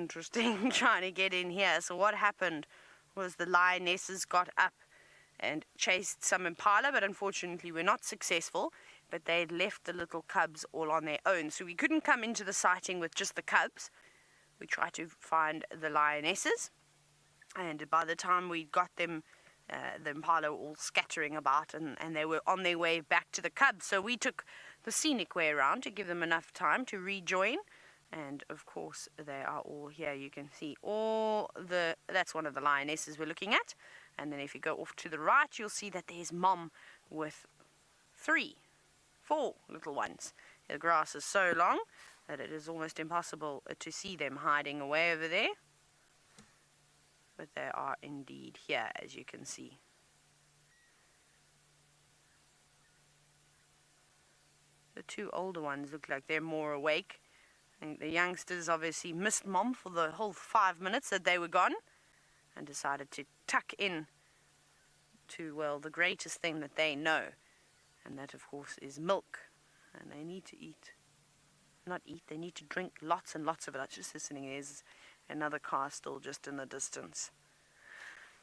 interesting trying to get in here. So what happened was the lionesses got up and chased some impala, but unfortunately were not successful. But they'd left the little cubs all on their own. So we couldn't come into the sighting with just the cubs. We tried to find the lionesses. And by the time we got them, the impala were all scattering about, and they were on their way back to the cubs. So we took the scenic way around to give them enough time to rejoin. And of course they are all here. You can see that's one of the lionesses we're looking at. And then if you go off to the right, you'll see that there's Mom with 4 little ones. The grass is so long that it is almost impossible to see them hiding away over there. But they are indeed here, as you can see. The 2 older ones look like they're more awake. And the youngsters obviously missed Mom for the whole 5 minutes that they were gone, and decided to tuck in to, well, the greatest thing that they know. And that, of course, is milk. And they need to eat. Not eat, they need to drink lots and lots of it. I was just listening, there's another car still just in the distance.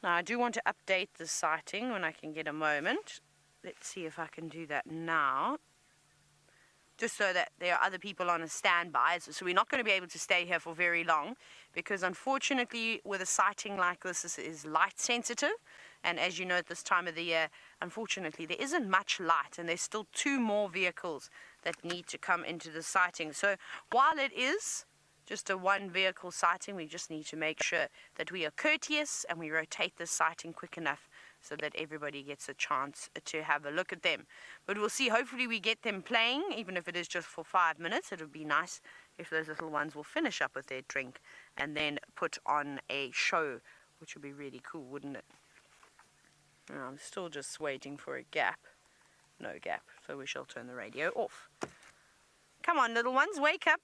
Now, I do want to update the sighting when I can get a moment. Let's see if I can do that now. Just so that there are other people on a standby. So we're not going to be able to stay here for very long, because unfortunately with a sighting like this is light sensitive. And as you know, at this time of the year, unfortunately, there isn't much light, and there's still 2 more vehicles that need to come into the sighting. So while it is just a 1-vehicle sighting, we just need to make sure that we are courteous and we rotate the sighting quick enough so that everybody gets a chance to have a look at them. But we'll see, hopefully we get them playing, even if it is just for 5 minutes. It would be nice if those little ones will finish up with their drink and then put on a show, which would be really cool, wouldn't it? I'm still just waiting for a gap. No gap, so we shall turn the radio off. Come on, little ones, wake up.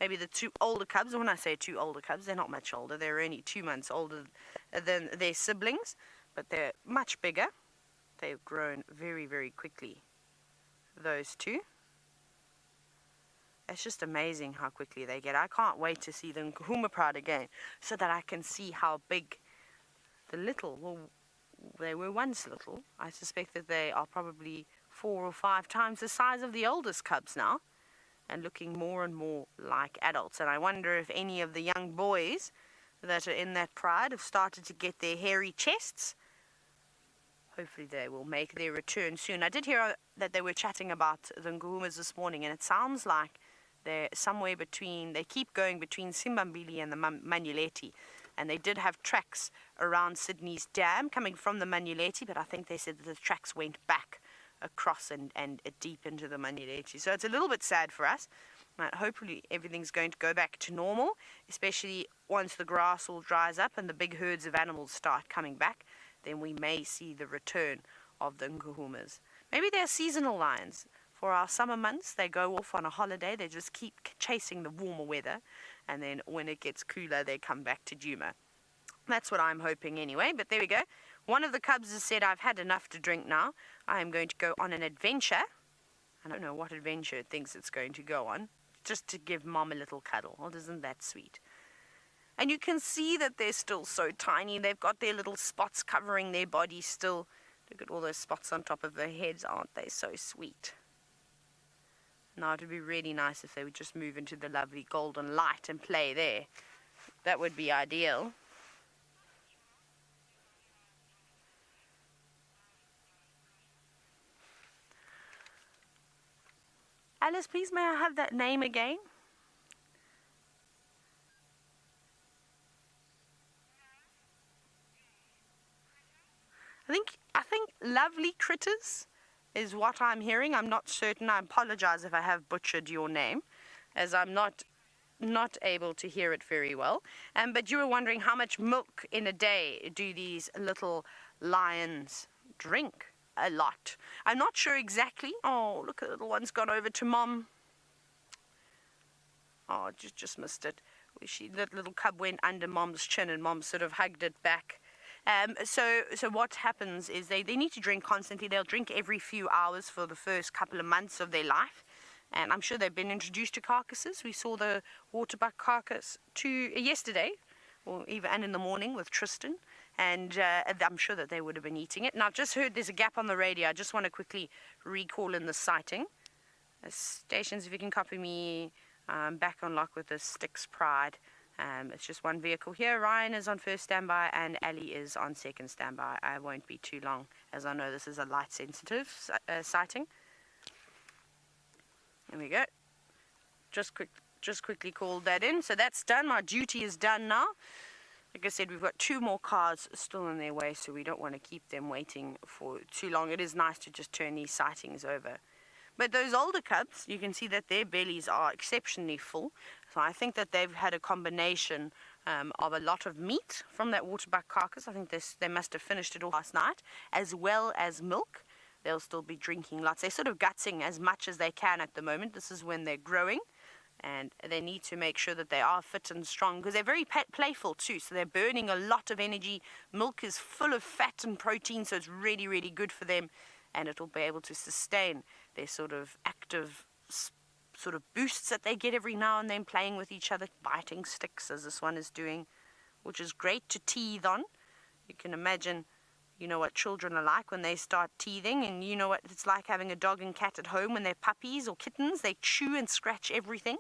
Maybe the 2 older cubs. When I say 2 older cubs, they're not much older. They're only 2 months older than their siblings, but they're much bigger. They've grown very, very quickly, those 2. It's just amazing how quickly they get. I can't wait to see the Nkuhuma Pride again, so that I can see how big the little, well, they were once little. I suspect that they are probably 4 or 5 times the size of the oldest cubs now, and looking more and more like adults. And I wonder if any of the young boys that are in that pride have started to get their hairy chests. Hopefully they will make their return soon. I did hear that they were chatting about the Nkuhumas this morning, and it sounds like they're somewhere between, they keep going between Simbambili and the Manuleti. And they did have tracks around Sydney's dam coming from the Manuleti, but I think they said that the tracks went back across and deep into the Manuleti. So it's a little bit sad for us. But hopefully everything's going to go back to normal, especially once the grass all dries up and the big herds of animals start coming back. Then we may see the return of the Nkuhumas. Maybe they're seasonal lions. For our summer months, they go off on a holiday. They just keep chasing the warmer weather. And then when it gets cooler, they come back to Djuma. That's what I'm hoping anyway. But there we go. One of the cubs has said, I've had enough to drink now. I am going to go on an adventure. I don't know what adventure it thinks it's going to go on. Just to give Mom a little cuddle. Well, isn't that sweet? And you can see that they're still so tiny. They've got their little spots covering their bodies still. Look at all those spots on top of their heads. Aren't they so sweet? Now, it would be really nice if they would just move into the lovely golden light and play there. That would be ideal. Alice, please, may I have that name again? I think lovely critters is what I'm hearing. I'm not certain. I apologize if I have butchered your name, as I'm not able to hear it very well. But you were wondering how much milk in a day do these little lions drink? A lot. I'm not sure exactly. Oh, look, the little one's gone over to Mom. Oh, just missed it. That little cub went under Mom's chin and Mom sort of hugged it back. So what happens is they need to drink constantly. They'll drink every few hours for the first couple of months of their life. And I'm sure they've been introduced to carcasses. We saw the waterbuck carcass yesterday, or even and in the morning with Tristan. And I'm sure that they would have been eating it. And I've just heard there's a gap on the radio. I just want to quickly recall in the sighting. Stations, if you can copy me back on lock with the Styx Pride. It's just one vehicle here. Ryan is on first standby and Ali is on second standby. I won't be too long, as I know this is a light sensitive sighting. There we go. Just quickly called that in. So that's done. My duty is done now. Like I said, we've got 2 more cars still in their way, so we don't want to keep them waiting for too long. It is nice to just turn these sightings over. But those older cubs, you can see that their bellies are exceptionally full. So I think that they've had a combination of a lot of meat from that waterbuck carcass. I think they must have finished it all last night, as well as milk. They'll still be drinking lots. They're sort of gutsing as much as they can at the moment. This is when they're growing. And they need to make sure that they are fit and strong, because they're very playful too. So they're burning a lot of energy. Milk is full of fat and protein, so it's really, really good for them. And it'll be able to sustain their sort of active sort of boosts that they get every now and then, playing with each other, biting sticks as this one is doing, which is great to teeth on. You can imagine, you know what children are like when they start teething, and you know what it's like having a dog and cat at home when they're puppies or kittens. They chew and scratch everything.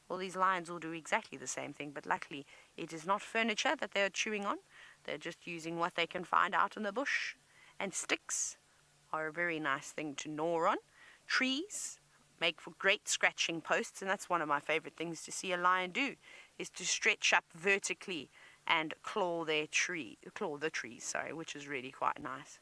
Well, these lions will do exactly the same thing, but luckily it is not furniture that they are chewing on. They're just using what they can find out in the bush. And sticks are a very nice thing to gnaw on. Trees make for great scratching posts, and that's one of my favorite things to see a lion do, is to stretch up vertically and claw the trees, which is really quite nice.